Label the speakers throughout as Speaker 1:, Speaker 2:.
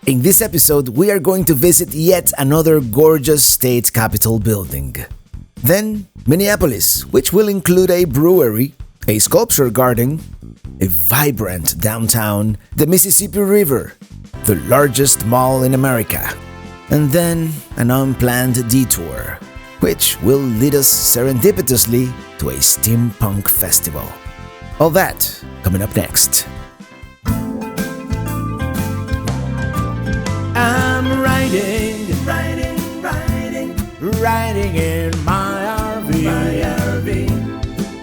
Speaker 1: In this episode, we are going to visit yet another gorgeous state capitol building. Then, Minneapolis, which will include a brewery, a sculpture garden, a vibrant downtown, the Mississippi River, the largest mall in America, and then an unplanned detour, which will lead us serendipitously to a steampunk festival. All that coming up next. I'm riding in my RV,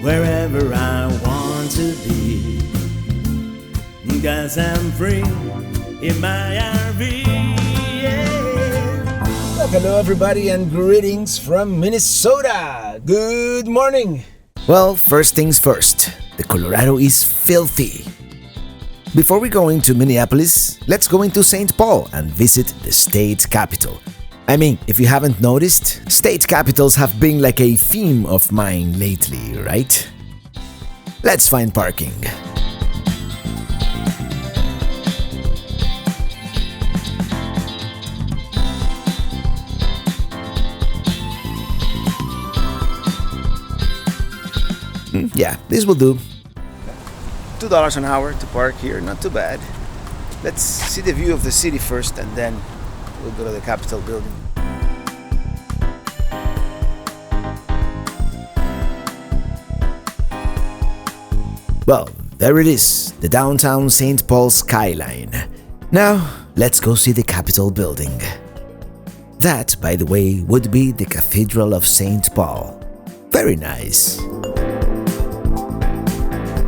Speaker 1: wherever I want to be, 'cause I'm free in my RV. Yeah. Well, hello everybody and greetings from Minnesota. Good morning. Well, first things first, the Colorado is filthy. Before we go into Minneapolis, let's go into St. Paul and visit the state capitol. I mean, if you haven't noticed, state capitals have been like a theme of mine lately, right? Let's find parking. Yeah, this will do. $2 an hour to park here, not too bad. Let's see the view of the city first and then we'll go to the Capitol building. Well, there it is, the downtown St. Paul skyline. Now, let's go see the Capitol building. That, by the way, would be the Cathedral of St. Paul. Very nice.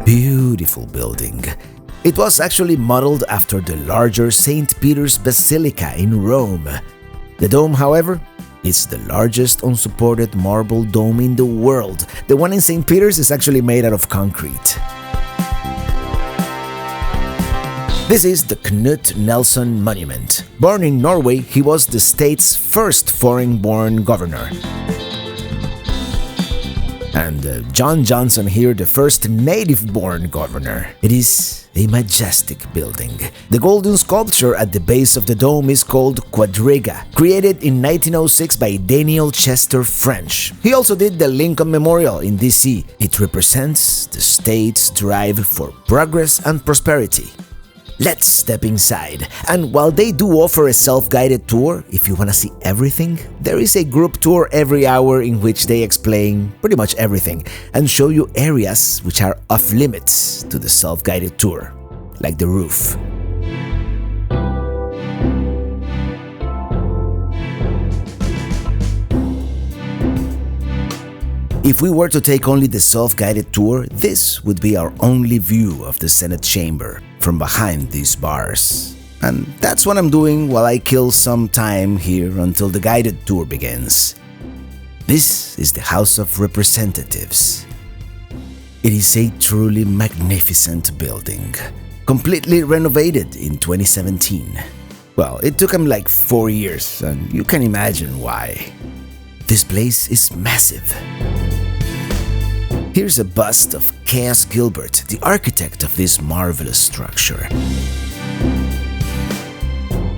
Speaker 1: Beautiful building. It was actually modeled after the larger St. Peter's Basilica in Rome. The dome, however, is the largest unsupported marble dome in the world. The one in St. Peter's is actually made out of concrete. This is the Knut Nelson Monument. Born in Norway, he was the state's first foreign-born governor. And John Johnson here, the first native-born governor. It is a majestic building. The golden sculpture at the base of the dome is called Quadriga, created in 1906 by Daniel Chester French. He also did the Lincoln Memorial in DC. It represents the state's drive for progress and prosperity. Let's step inside, and while they do offer a self-guided tour, if you want to see everything, there is a group tour every hour in which they explain pretty much everything and show you areas which are off-limits to the self-guided tour, like the roof. If we were to take only the self-guided tour, this would be our only view of the Senate chamber from behind these bars. And that's what I'm doing while I kill some time here until the guided tour begins. This is the House of Representatives. It is a truly magnificent building, completely renovated in 2017. Well, it took them like 4 years, and you can imagine why. This place is massive. Here's a bust of Chaos Gilbert, the architect of this marvelous structure.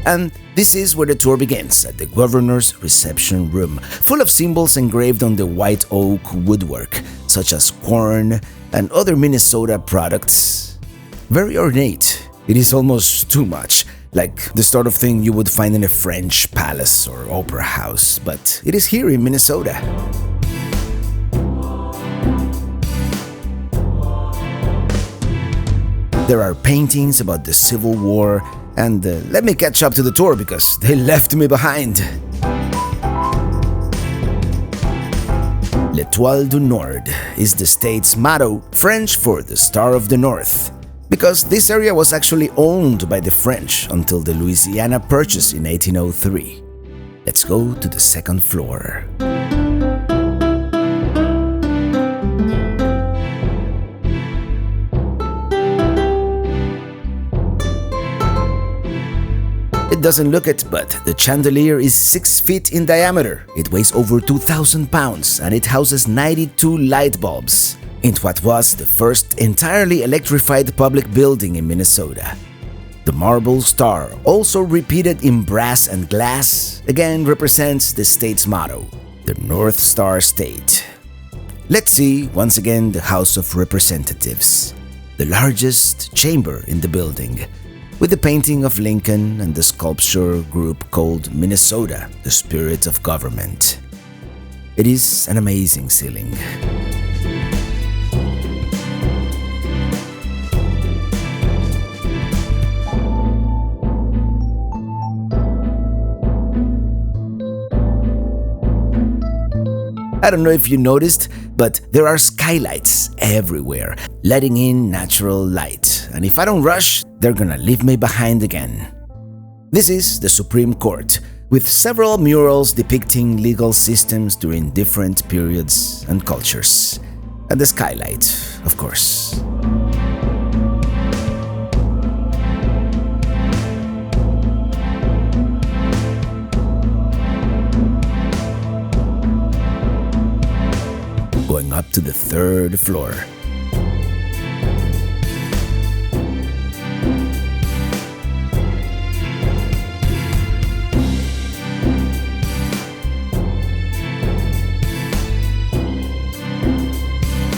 Speaker 1: And this is where the tour begins, at the governor's reception room, full of symbols engraved on the white oak woodwork, such as corn and other Minnesota products. Very ornate. It is almost too much, like the sort of thing you would find in a French palace or opera house, but it is here in Minnesota. There are paintings about the Civil War, and let me catch up to the tour because they left me behind. L'Étoile du Nord is the state's motto, French for the Star of the North, because this area was actually owned by the French until the Louisiana Purchase in 1803. Let's go to the second floor. It doesn't look it, but the chandelier is 6 feet in diameter. It weighs over 2,000 pounds and it houses 92 light bulbs in what was the first entirely electrified public building in Minnesota. The marble star, also repeated in brass and glass, again represents the state's motto, the North Star State. Let's see once again the House of Representatives, the largest chamber in the building, with the painting of Lincoln and the sculpture group called Minnesota, the spirit of government. It is an amazing ceiling. I don't know if you noticed, but there are skylights everywhere, letting in natural light. And if I don't rush, they're gonna leave me behind again. This is the Supreme Court, with several murals depicting legal systems during different periods and cultures. And the skylight, of course. Going up to the third floor.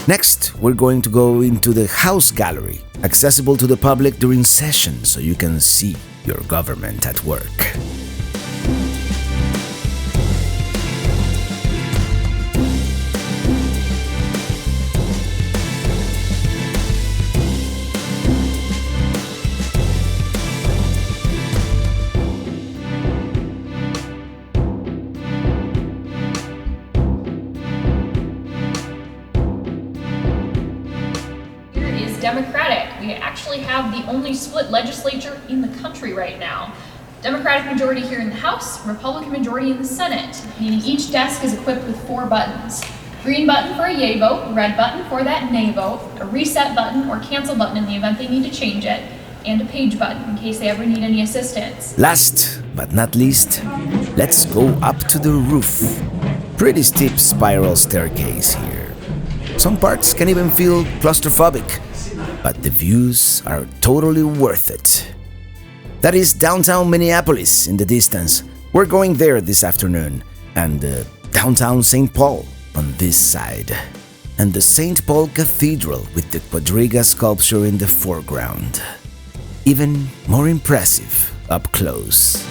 Speaker 1: Next, we're going to go into the House Gallery, accessible to the public during sessions so you can see your government at work.
Speaker 2: Democratic. We actually have the only split legislature in the country right now. Democratic majority here in the House, Republican majority in the Senate, meaning each desk is equipped with 4 buttons. Green button for a yay vote, red button for that nay vote, a reset button or cancel button in the event they need to change it, and a page button in case they ever need any assistance.
Speaker 1: Last but not least, let's go up to the roof. Pretty steep spiral staircase here. Some parts can even feel claustrophobic, but the views are totally worth it. That is downtown Minneapolis in the distance. We're going there this afternoon. And downtown St. Paul on this side. And the St. Paul Cathedral with the quadriga sculpture in the foreground. Even more impressive up close.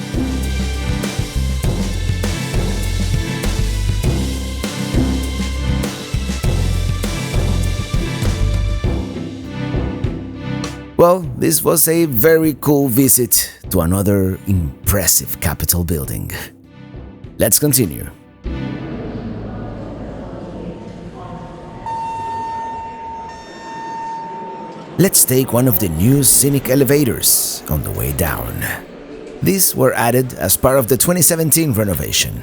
Speaker 1: Well, this was a very cool visit to another impressive Capitol building. Let's continue. Let's take one of the new scenic elevators on the way down. These were added as part of the 2017 renovation.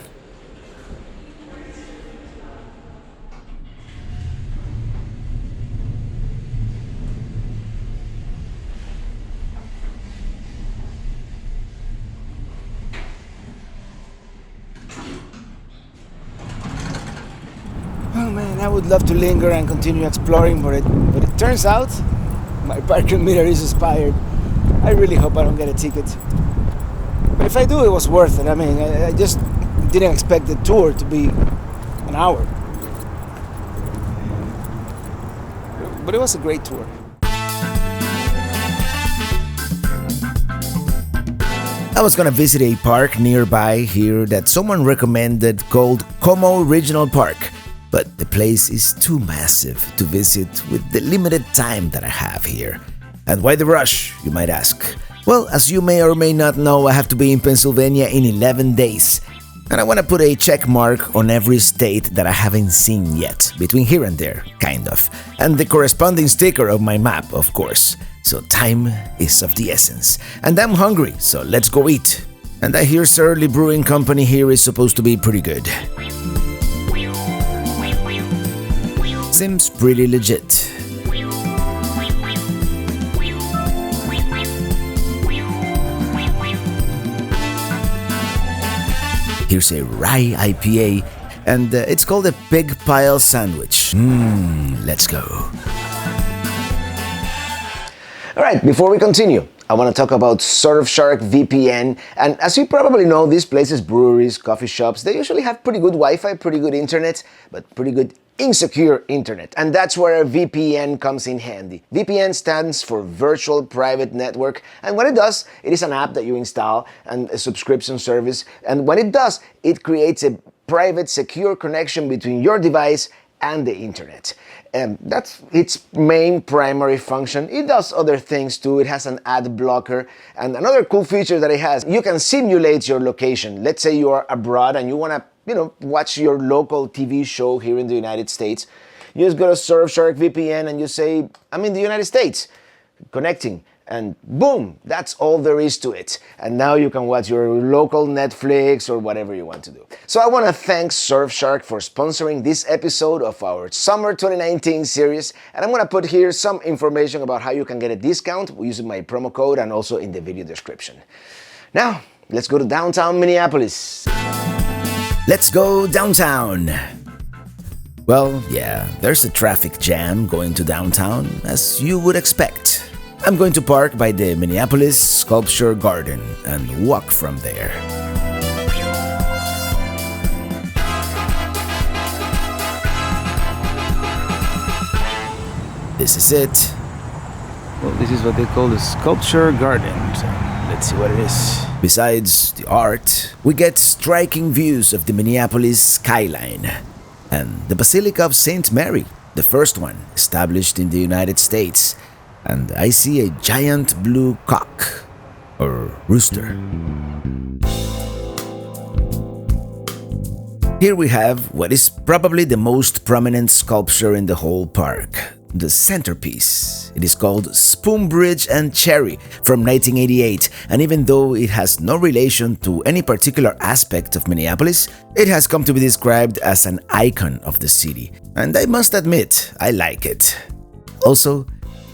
Speaker 1: Oh man, I would love to linger and continue exploring, but it turns out my parking meter is expired. I really hope I don't get a ticket. But if I do, it was worth it. I mean, I just didn't expect the tour to be an hour. But it was a great tour. I was gonna visit a park nearby here that someone recommended called Como Regional Park. But the place is too massive to visit with the limited time that I have here. And why the rush, you might ask? Well, as you may or may not know, I have to be in Pennsylvania in 11 days. And I want to put a check mark on every state that I haven't seen yet, between here and there, kind of. And the corresponding sticker of my map, of course. So time is of the essence. And I'm hungry, so let's go eat. And I hear Surly Brewing Company here is supposed to be pretty good. Seems pretty legit. Here's a rye IPA, and it's called a pig pile sandwich. Let's go. Alright, before we continue, I want to talk about Surfshark VPN. And as you probably know, these places, breweries, coffee shops, they usually have pretty good Wi-Fi, pretty good internet, but pretty good insecure internet. And that's where a VPN comes in handy. VPN stands for Virtual Private Network. And what it does, it is an app that you install and a subscription service. And what it does, it creates a private, secure connection between your device and the internet. And that's its main primary function. It does other things too. It has an ad blocker. And another cool feature that it has, you can simulate your location. Let's say you are abroad and you want to, watch your local TV show here in the United States. You just go to Surfshark VPN and you say, I'm in the United States, connecting. And boom, that's all there is to it. And now you can watch your local Netflix or whatever you want to do. So I want to thank Surfshark for sponsoring this episode of our Summer 2019 series. And I'm going to put here some information about how you can get a discount using my promo code and also in the video description. Now, let's go to downtown Minneapolis. Let's go downtown. Well, yeah, there's a traffic jam going to downtown, as you would expect. I'm going to park by the Minneapolis Sculpture Garden and walk from there. This is it. Well, this is what they call the Sculpture Garden, so let's see what it is. Besides the art, we get striking views of the Minneapolis skyline and the Basilica of St. Mary, the first one established in the United States. And I see a giant blue cock, or rooster. Here we have what is probably the most prominent sculpture in the whole park, the centerpiece. It is called Spoon Bridge and Cherry from 1988, and even though it has no relation to any particular aspect of Minneapolis, it has come to be described as an icon of the city, and I must admit, I like it. Also,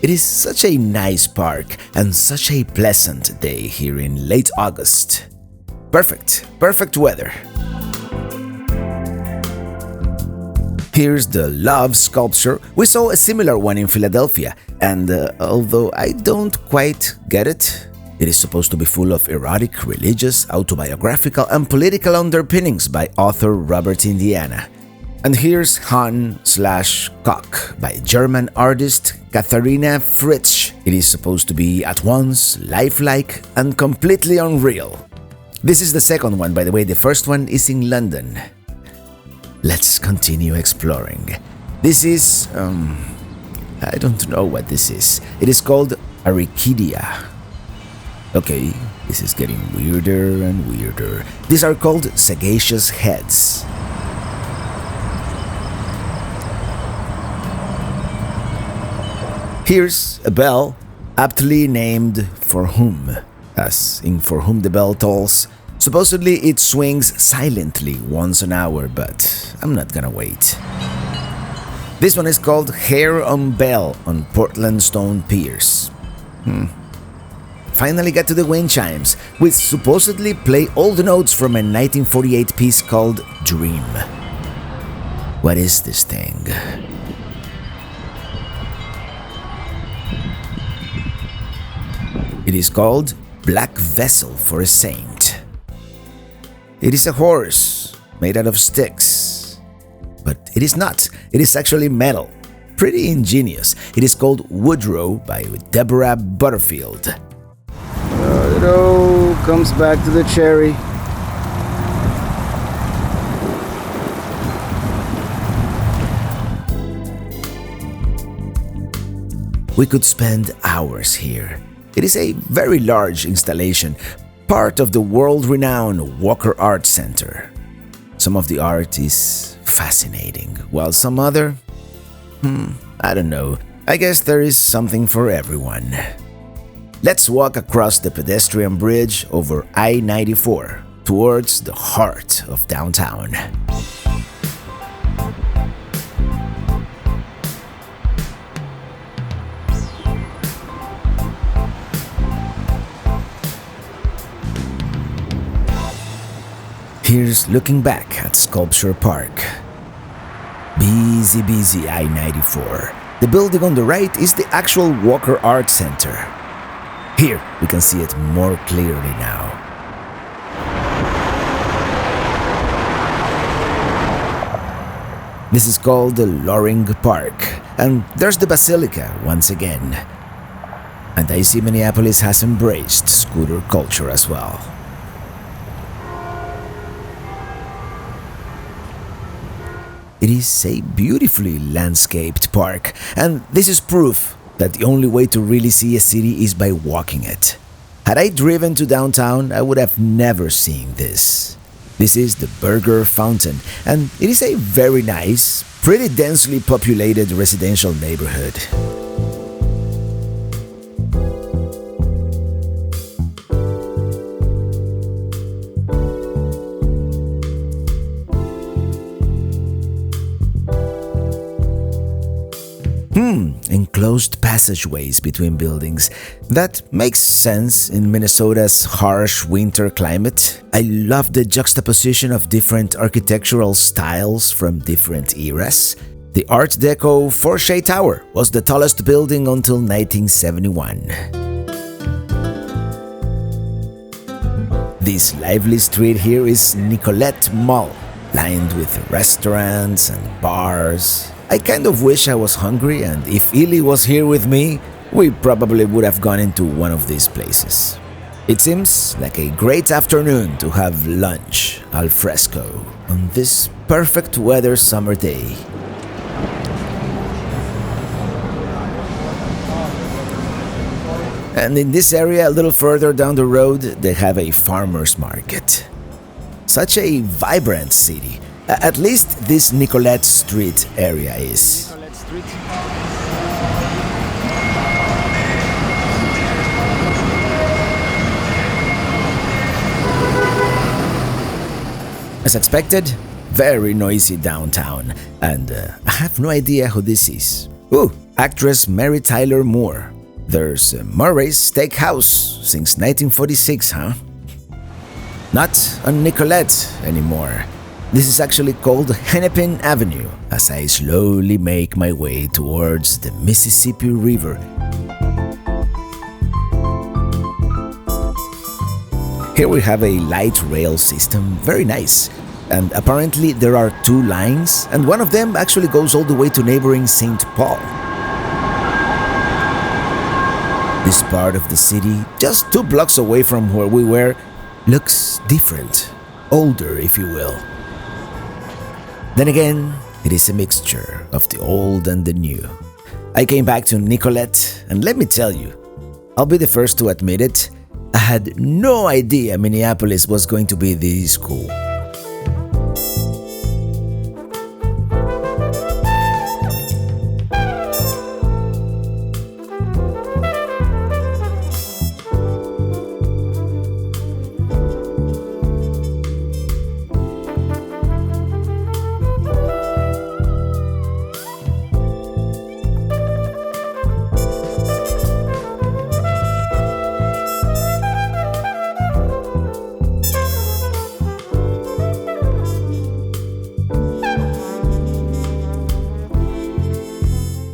Speaker 1: it is such a nice park and such a pleasant day here in late August. Perfect weather. Here's the Love sculpture. We saw a similar one in Philadelphia, and although I don't quite get it, it is supposed to be full of erotic, religious, autobiographical, and political underpinnings by author Robert Indiana. And here's Han/Cock by German artist Katharina Fritsch. It is supposed to be at once lifelike and completely unreal. This is the second one, by the way. The first one is in London. Let's continue exploring. This is, I don't know what this is. It is called Arikidia. Okay, this is getting weirder and weirder. These are called sagacious heads. Here's a bell, aptly named For Whom, as in For Whom the Bell Tolls. Supposedly it swings silently once an hour, but I'm not gonna wait. This one is called Hair on Bell on Portland Stone Piers. Finally got to the wind chimes, which supposedly play all the notes from a 1948 piece called Dream. What is this thing? It is called Black Vessel for a Saint. It is a horse made out of sticks. But it is not. It is actually metal. Pretty ingenious. It is called Woodrow by Deborah Butterfield. It all comes back to the cherry. We could spend hours here. It is a very large installation, part of the world-renowned Walker Art Center. Some of the art is fascinating, while some other, I don't know. I guess there is something for everyone. Let's walk across the pedestrian bridge over I-94 towards the heart of downtown. Here's looking back at Sculpture Park. Busy I-94. The building on the right is the actual Walker Art Center. Here, we can see it more clearly now. This is called the Loring Park, and there's the Basilica once again. And I see Minneapolis has embraced scooter culture as well. It is a beautifully landscaped park, and this is proof that the only way to really see a city is by walking it. Had I driven to downtown, I would have never seen this. This is the Burger Fountain, and it is a very nice, pretty densely populated residential neighborhood. Enclosed passageways between buildings. That makes sense in Minnesota's harsh winter climate. I love the juxtaposition of different architectural styles from different eras. The Art Deco Forshey Tower was the tallest building until 1971. This lively street here is Nicollet Mall, lined with restaurants and bars. I kind of wish I was hungry, and if Illy was here with me, we probably would have gone into one of these places. It seems like a great afternoon to have lunch al fresco on this perfect weather summer day. And in this area, a little further down the road, they have a farmer's market. Such a vibrant city. At least this Nicollet Street area is.
Speaker 3: Nicollet Street.
Speaker 1: As expected, very noisy downtown, and I have no idea who this is. Ooh, actress Mary Tyler Moore. There's Murray's Steakhouse since 1946, huh? Not on Nicollet anymore. This is actually called Hennepin Avenue as I slowly make my way towards the Mississippi River. Here we have a light rail system, very nice. And apparently there are two lines, and one of them actually goes all the way to neighboring St. Paul. This part of the city, just 2 blocks away from where we were, looks different, older if you will. Then again, it is a mixture of the old and the new. I came back to Nicollet, and let me tell you, I'll be the first to admit it, I had no idea Minneapolis was going to be this cool.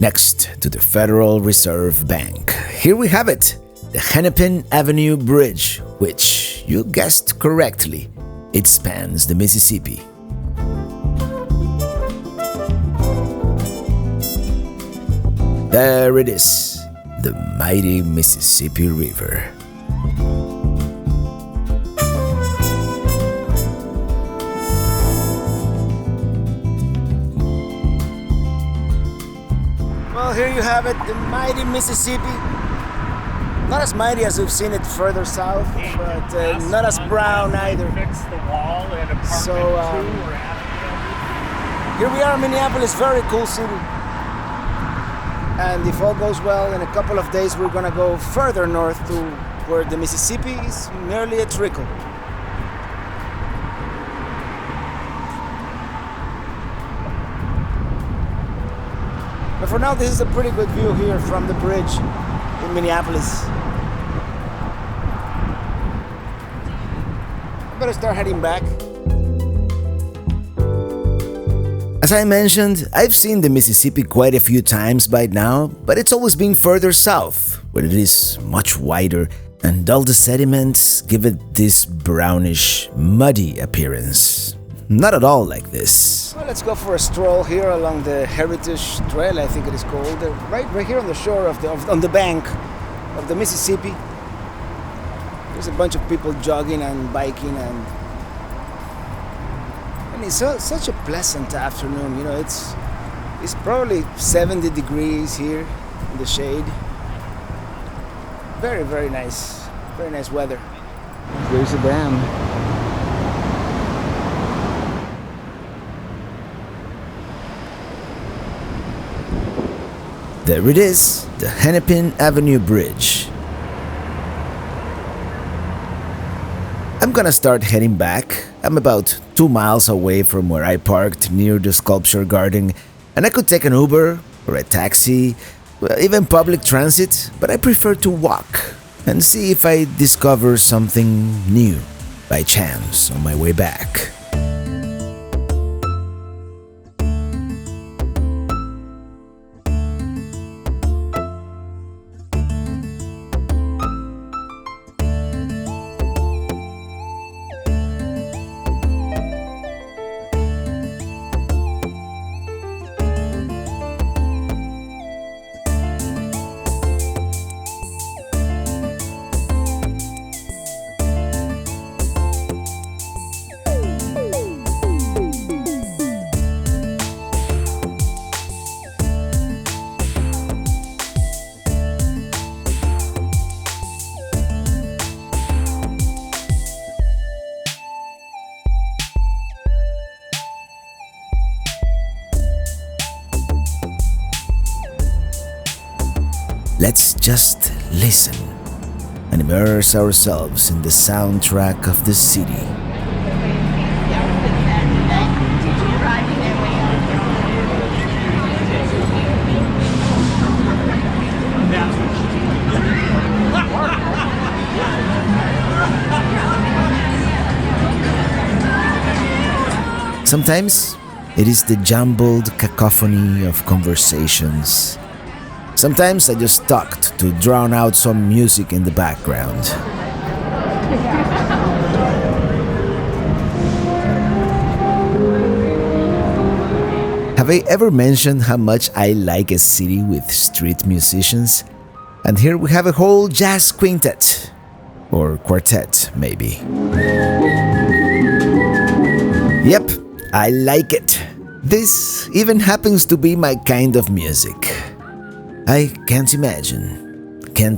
Speaker 1: Next to the Federal Reserve Bank. Here we have it, the Hennepin Avenue Bridge, which, you guessed correctly, it spans the Mississippi. There it is, the mighty Mississippi River. Well, here you have it, the mighty Mississippi. Not as mighty as we've seen it further south, but not as brown either.
Speaker 3: Fix the wall in apartment
Speaker 1: So,
Speaker 3: 2 or Avenue.
Speaker 1: Here we are in Minneapolis, very cool city. And if all goes well, in a couple of days we're gonna go further north to where the Mississippi is merely a trickle. But for now, this is a pretty good view here from the bridge in Minneapolis. I better start heading back. As I mentioned, I've seen the Mississippi quite a few times by now, but it's always been further south, where it is much wider and all the sediments give it this brownish, muddy appearance. Not at all like this.
Speaker 4: Well, let's go for a stroll here along the Heritage Trail, I think it is called, right here on the shore on the bank of the Mississippi. There's a bunch of people jogging and biking, and it's such a pleasant afternoon. You know, it's probably 70 degrees here in the shade. Very, very nice weather. There's a dam.
Speaker 1: There it is, the Hennepin Avenue Bridge. I'm gonna start heading back. I'm about 2 miles away from where I parked near the sculpture garden, and I could take an Uber or a taxi, even public transit, but I prefer to walk and see if I discover something new by chance on my way back. Let's just listen and immerse ourselves in the soundtrack of the city. Sometimes it is the jumbled cacophony of conversations. Sometimes I just talked to drown out some music in the background. Have I ever mentioned how much I like a city with street musicians? And here we have a whole jazz quintet. Or quartet, maybe. Yep, I like it. This even happens to be my kind of music. I can't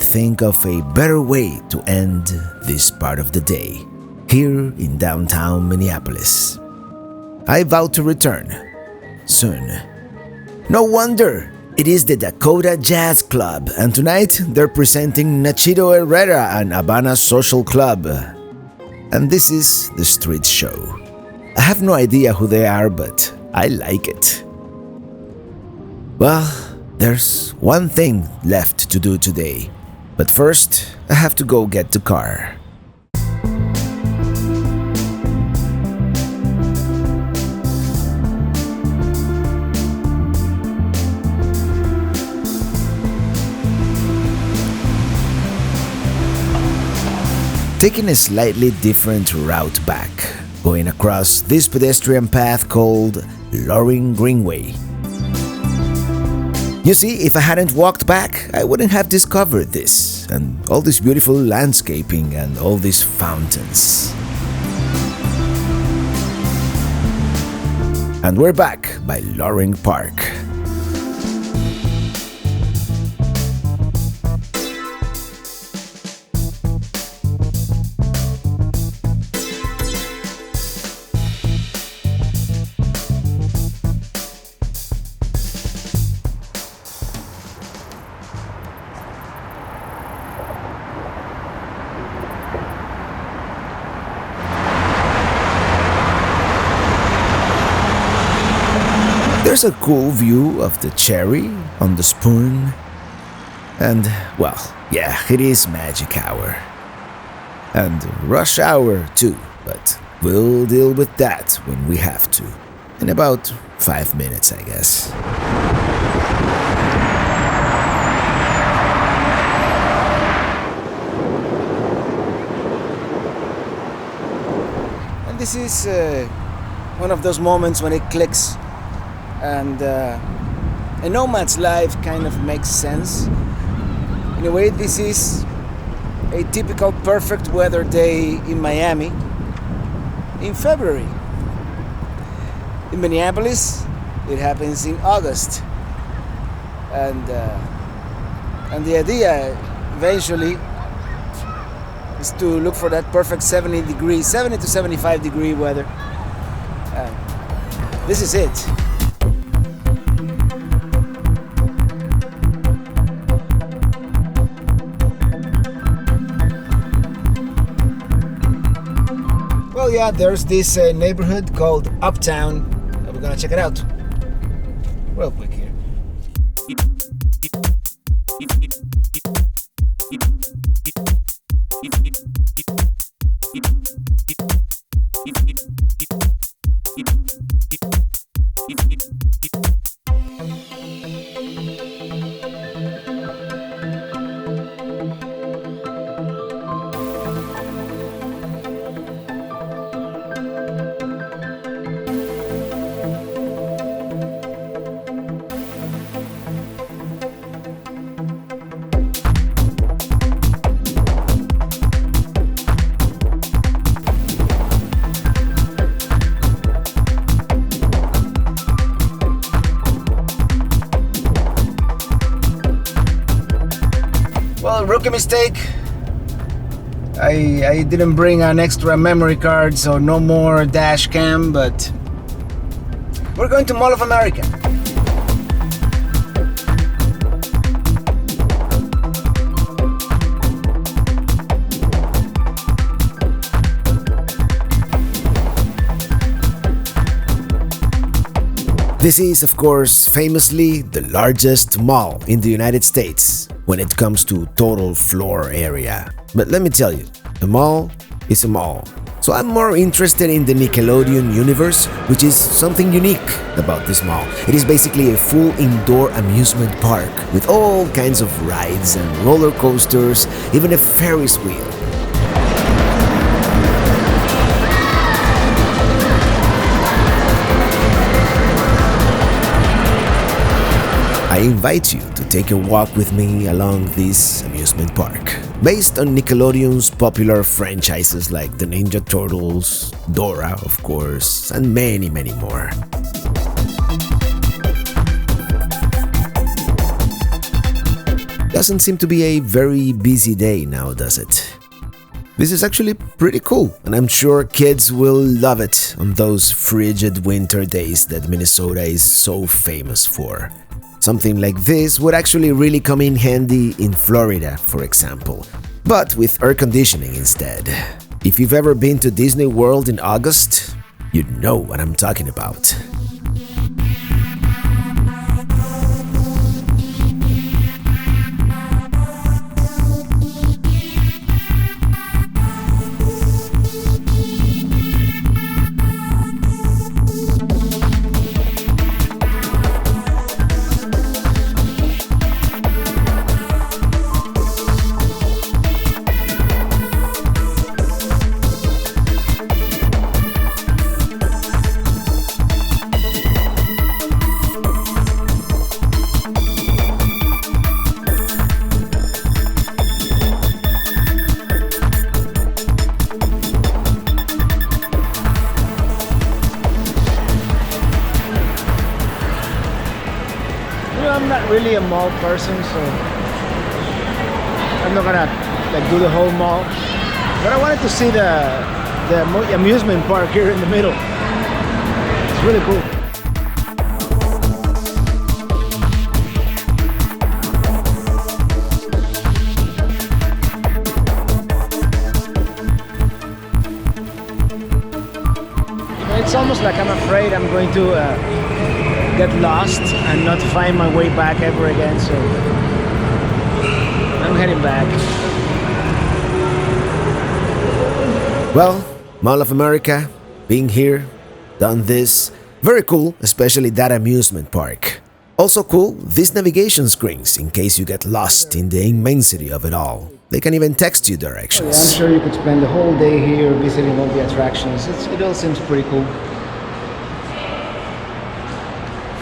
Speaker 1: think of a better way to end this part of the day, here in downtown Minneapolis. I vow to return, soon. No wonder, it is the Dakota Jazz Club, and tonight they're presenting Nachito Herrera and Habana Social Club. And this is the street show. I have no idea who they are, but I like it. Well, there's one thing left to do today, but first I have to go get the car. Taking a slightly different route back, going across this pedestrian path called Loring Greenway. You see, if I hadn't walked back, I wouldn't have discovered this, and all this beautiful landscaping and all these fountains. And we're back by Loring Park. There's a cool view of the cherry on the spoon. And, well, yeah, it is magic hour. And rush hour too, but we'll deal with that when we have to. in about 5 minutes, I guess.
Speaker 4: And this is one of those moments when it clicks and a nomad's life kind of makes sense. In a way, this is a typical perfect weather day in Miami in February. In Minneapolis, it happens in August. And the idea eventually is to look for that perfect 70 to 75 degree weather. This is it. Well, yeah, there's this neighborhood called Uptown. We're gonna check it out real quick here. Well, rookie mistake. I didn't bring an extra memory card, so no more dash cam, but we're going to Mall of America.
Speaker 1: This is, of course, famously the largest mall in the United States when it comes to total floor area. But let me tell you, a mall is a mall. So I'm more interested in the Nickelodeon universe, which is something unique about this mall. It is basically a full indoor amusement park with all kinds of rides and roller coasters, even a Ferris wheel. I invite you to take a walk with me along this amusement park, based on Nickelodeon's popular franchises like the Ninja Turtles, Dora, of course, and many, many more. Doesn't seem to be a very busy day now, does it? This is actually pretty cool, and I'm sure kids will love it on those frigid winter days that Minnesota is so famous for. Something like this would actually really come in handy in Florida, for example, but with air conditioning instead. If you've ever been to Disney World in August, you know what I'm talking about.
Speaker 4: I'm not really a mall person, so I'm not gonna do the whole mall. But I wanted to see the amusement park here in the middle. It's really cool. It's almost like I'm afraid I'm going to get lost and not find my way back ever again, so I'm heading back.
Speaker 1: Well, Mall of America, being here, done this, Very cool, especially that amusement park. Also cool, these navigation screens in case you get lost in the immensity of it all. They can even text you directions.
Speaker 4: I'm sure you could spend the whole day here visiting all the attractions. It all seems pretty cool.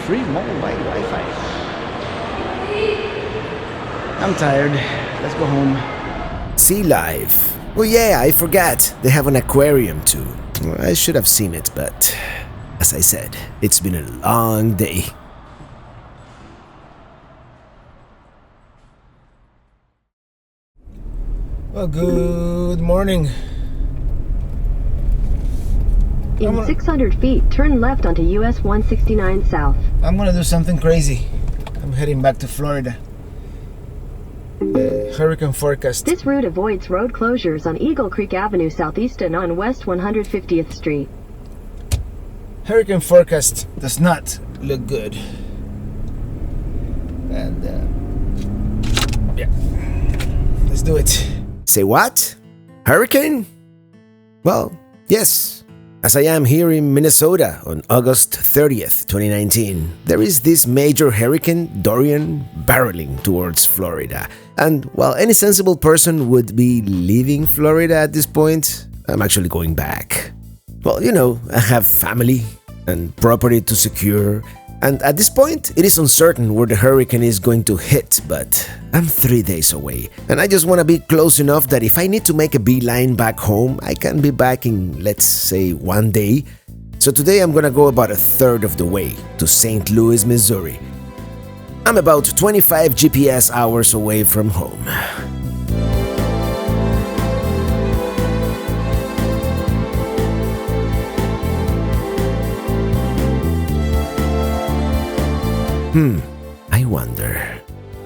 Speaker 4: Free mobile Wi-Fi. I'm tired. Let's go home.
Speaker 1: Sea life. Oh yeah, I forgot. They have an aquarium too. I should have seen it, but as I said, it's been a long day. Well, good morning.
Speaker 5: In 600 feet, turn left onto US 169 South.
Speaker 4: I'm gonna do something crazy. I'm heading back to Florida. Hurricane forecast.
Speaker 5: This route avoids road closures on Eagle Creek Avenue Southeast and on West 150th Street.
Speaker 4: Hurricane forecast does not look good. And yeah, let's do it.
Speaker 1: Say what? Hurricane? Well, yes. As I am here in Minnesota on August 30th, 2019, there is this major hurricane, Dorian, barreling towards Florida. And while any sensible person would be leaving Florida at this point, I'm actually going back. Well, you know, I have family and property to secure, and at this point, it is uncertain where the hurricane is going to hit, but I'm 3 days away, and I just want to be close enough that if I need to make a beeline back home, I can be back in, let's say, 1 day. So today I'm gonna go about a third of the way to St. Louis, Missouri. I'm about 25 GPS hours away from home.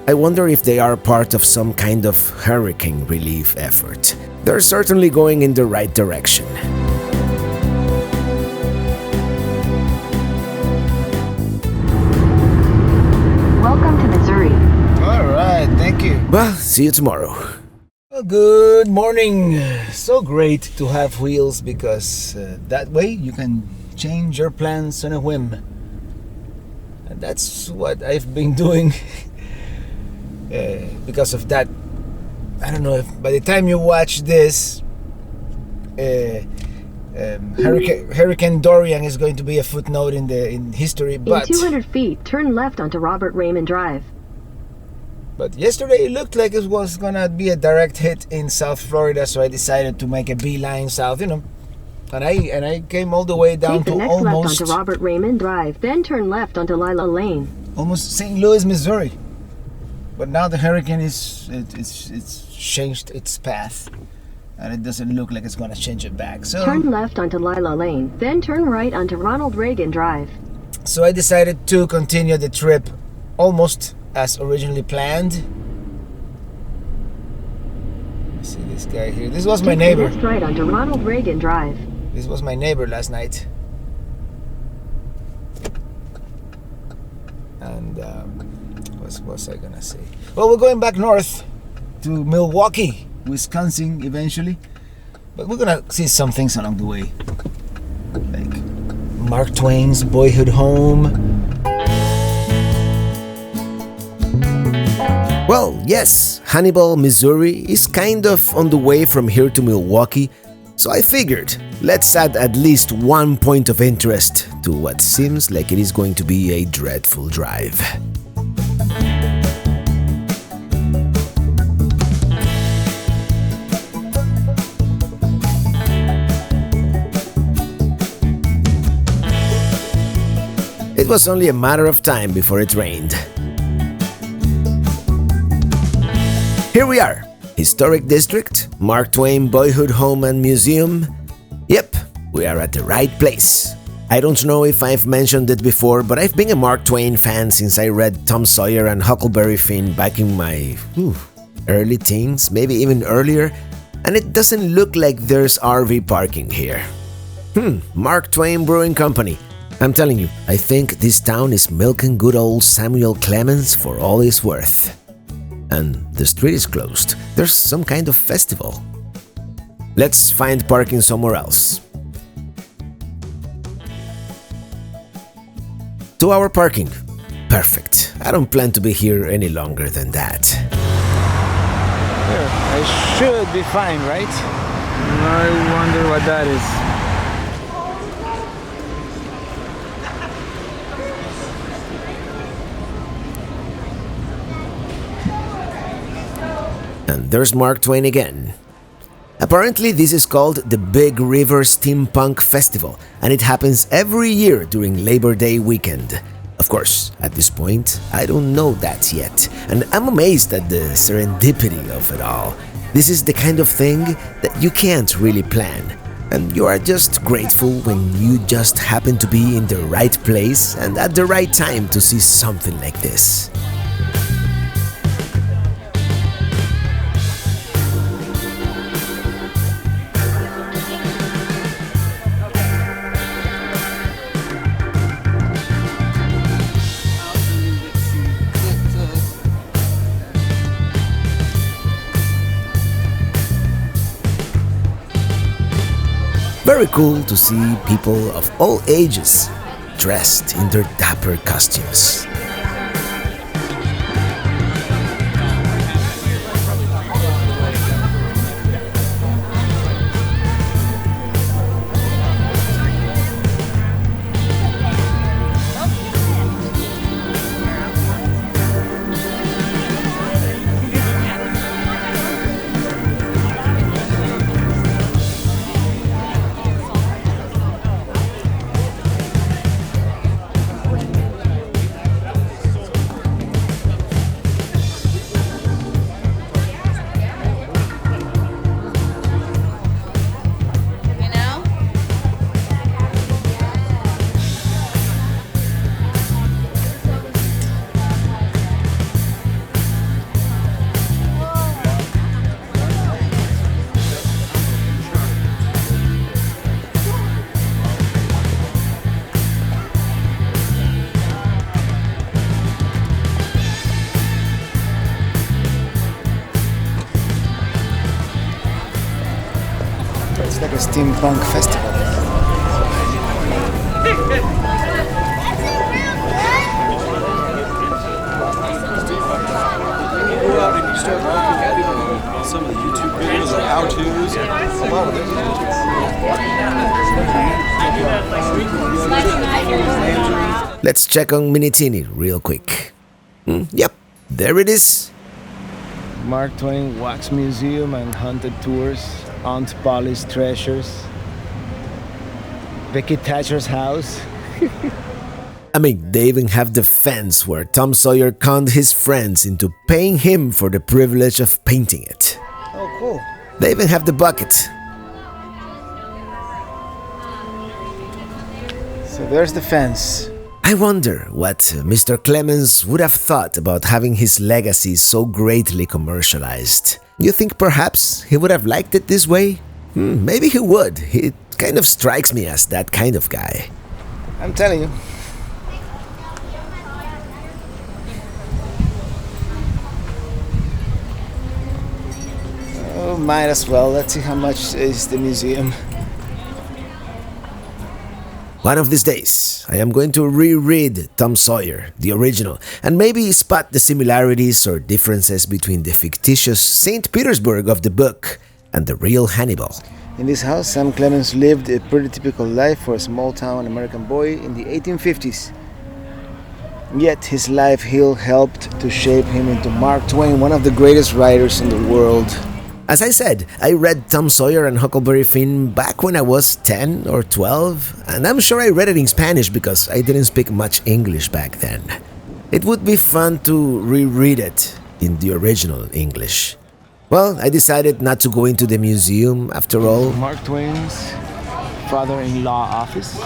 Speaker 1: I wonder if they are part of some kind of hurricane relief effort. They're certainly going in the right direction.
Speaker 5: Welcome to Missouri.
Speaker 4: All right, thank you.
Speaker 1: Well, see you tomorrow.
Speaker 4: Well, good morning. So great to have wheels because that way you can change your plans on a whim. And that's what I've been doing. Because of that, I don't know if by the time you watch this, Hurricane Dorian is going to be a footnote in history. But
Speaker 5: In 200 feet, turn left onto Robert Raymond Drive.
Speaker 4: But yesterday it looked like it was gonna be a direct hit in South Florida, so I decided to make a beeline south. You know, and I came all the way down
Speaker 5: Take the
Speaker 4: to
Speaker 5: next
Speaker 4: almost
Speaker 5: left onto Robert Raymond Drive, then turn left onto Lila Lane.
Speaker 4: almost St. Louis, Missouri. But now the hurricane it's changed its path, and it doesn't look like it's gonna change it back. So
Speaker 5: Turn left onto Lila Lane, then turn right onto Ronald Reagan Drive.
Speaker 4: So I decided to continue the trip almost as originally planned. Let's see this guy here. This was my
Speaker 5: Take
Speaker 4: neighbor.
Speaker 5: the next right onto Ronald Reagan Drive.
Speaker 4: This was my neighbor last night. And what was I gonna say? Well, we're going back north to Milwaukee, Wisconsin eventually. But we're gonna see some things along the way. Like Mark Twain's boyhood home.
Speaker 1: Well, yes, Hannibal, Missouri is kind of on the way from here to Milwaukee, so I figured let's add at least one point of interest to what seems like it is going to be a dreadful drive. It was only a matter of time before it rained. Here we are, Historic District, Mark Twain Boyhood Home and Museum. Yep, we are at the right place. I don't know if I've mentioned it before, but I've been a Mark Twain fan since I read Tom Sawyer and Huckleberry Finn back in my early teens, maybe even earlier, and it doesn't look like there's RV parking here. Mark Twain Brewing Company. I'm telling you, I think this town is milking good old Samuel Clemens for all it's worth. And the street is closed. There's some kind of festival. Let's find parking somewhere else. 2-hour parking. Perfect. I don't plan to be here any longer than that.
Speaker 4: Here, I should be fine, right? I wonder what that is.
Speaker 1: And there's Mark Twain again. Apparently, this is called the Big River Steampunk Festival, and it happens every year during Labor Day weekend. Of course, at this point, I don't know that yet, and I'm amazed at the serendipity of it all. This is the kind of thing that you can't really plan, and you are just grateful when you just happen to be in the right place and at the right time to see something like this. Very cool to see people of all ages dressed in their dapper costumes.
Speaker 4: It's like a steampunk festival.
Speaker 6: Go out and you start looking at some of the YouTube videos or how-tos. A lot of them.
Speaker 1: Let's check on Minitini real quick. Yep, there it is.
Speaker 4: Mark Twain Wax Museum and Haunted Tours, Aunt Polly's Treasures, Vicky Thatcher's house.
Speaker 1: I mean, they even have the fence where Tom Sawyer conned his friends into paying him for the privilege of painting it.
Speaker 4: Oh, cool.
Speaker 1: They even have the bucket.
Speaker 4: So there's the fence.
Speaker 1: I wonder what Mr. Clemens would have thought about having his legacy so greatly commercialized. You think perhaps he would have liked it this way? Maybe he would. He kind of strikes me as that kind of guy.
Speaker 4: I'm telling you. Oh, might as well. Let's see how much is the museum.
Speaker 1: One of these days, I am going to reread Tom Sawyer, the original, and maybe spot the similarities or differences between the fictitious St. Petersburg of the book and the real Hannibal.
Speaker 4: In this house, Sam Clemens lived a pretty typical life for a small-town American boy in the 1850s. Yet his life here helped to shape him into Mark Twain, one of the greatest writers in the world.
Speaker 1: As I said, I read Tom Sawyer and Huckleberry Finn back when I was 10 or 12, and I'm sure I read it in Spanish because I didn't speak much English back then. It would be fun to reread it in the original English. Well, I decided not to go into the museum after all.
Speaker 4: Mark Twain's father-in-law office.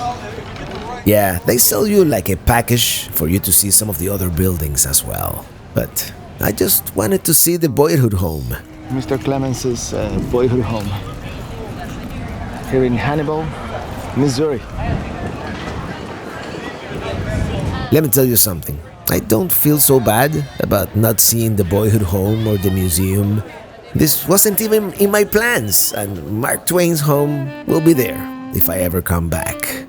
Speaker 1: Yeah, they sell you like a package for you to see some of the other buildings as well. But I just wanted to see the boyhood home.
Speaker 4: Mr. Clemens's boyhood home here in Hannibal, Missouri.
Speaker 1: Let me tell you something. I don't feel so bad about not seeing the boyhood home or the museum. This wasn't even in my plans, and Mark Twain's home will be there if I ever come back.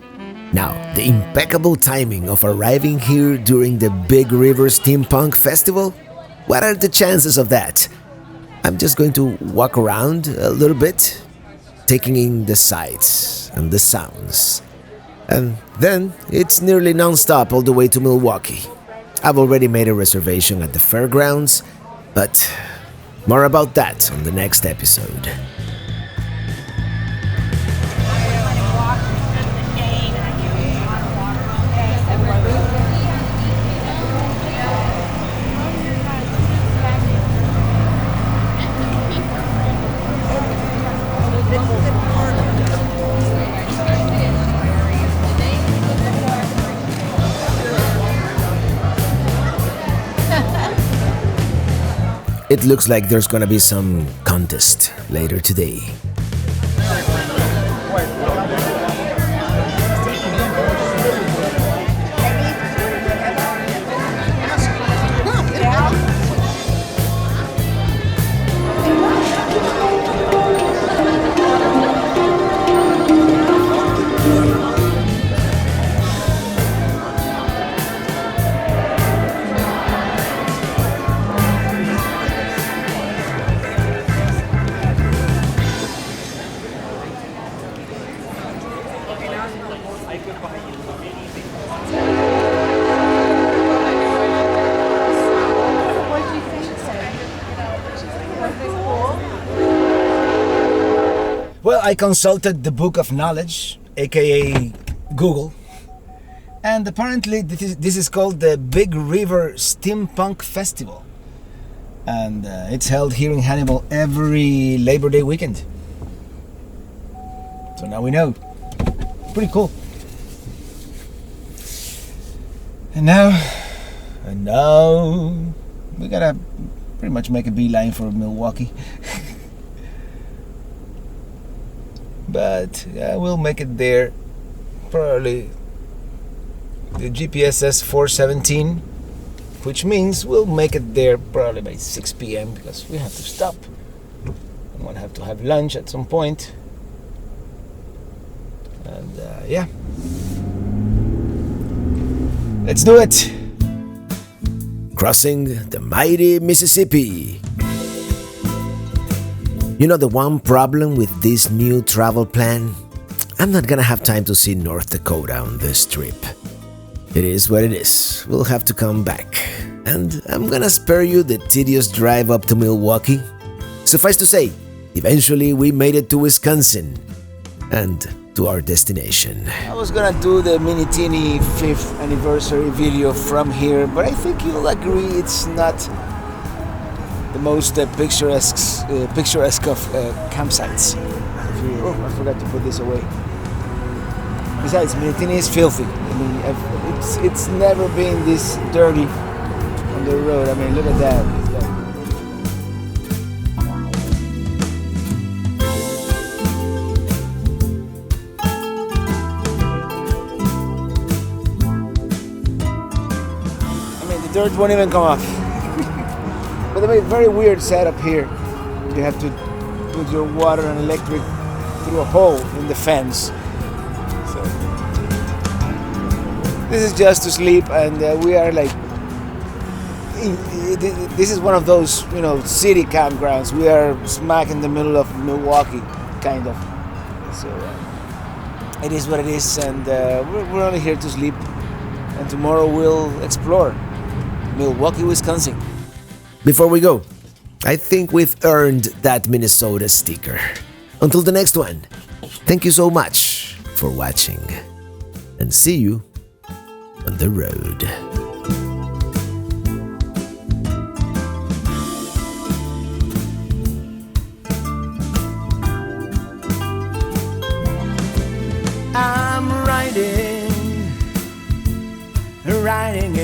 Speaker 1: Now, the impeccable timing of arriving here during the Big River Steampunk Festival? What are the chances of that? I'm just going to walk around a little bit, taking in the sights and the sounds. And then it's nearly non-stop all the way to Milwaukee. I've already made a reservation at the fairgrounds, but more about that on the next episode. It looks like there's gonna be some contest later today.
Speaker 4: Well, I consulted the Book of Knowledge, aka Google, and apparently this is called the Big River Steampunk Festival, and it's held here in Hannibal every Labor Day weekend. So now we know. Pretty cool. And now we gotta pretty much make a beeline for Milwaukee. But we'll make it there. Probably the GPS says 4:17, which means we'll make it there probably by 6 p.m. because we have to stop. I'm gonna have to have lunch at some point. And yeah, let's do it.
Speaker 1: Crossing the mighty Mississippi. You know the one problem with this new travel plan? I'm not gonna have time to see North Dakota on this trip. It is what it is. We'll have to come back. And I'm gonna spare you the tedious drive up to Milwaukee. Suffice to say, eventually we made it to Wisconsin and to our destination.
Speaker 4: I was gonna do the Minitini 5th anniversary video from here, but I think you'll agree it's not the most picturesque of campsites. I forgot to put this away. Besides, Minitini is filthy. I mean, it's never been this dirty on the road. I mean, look at that. I mean, the dirt won't even come off. But a very weird setup here. You have to put your water and electric through a hole in the fence. So this is just to sleep, and we are like, this is one of those, you know, city campgrounds. We are smack in the middle of Milwaukee, kind of. So it is what it is, and we're only here to sleep. And tomorrow we'll explore Milwaukee, Wisconsin.
Speaker 1: Before we go, I think we've earned that Minnesota sticker. Until the next one, thank you so much for watching, and see you on the road. I'm riding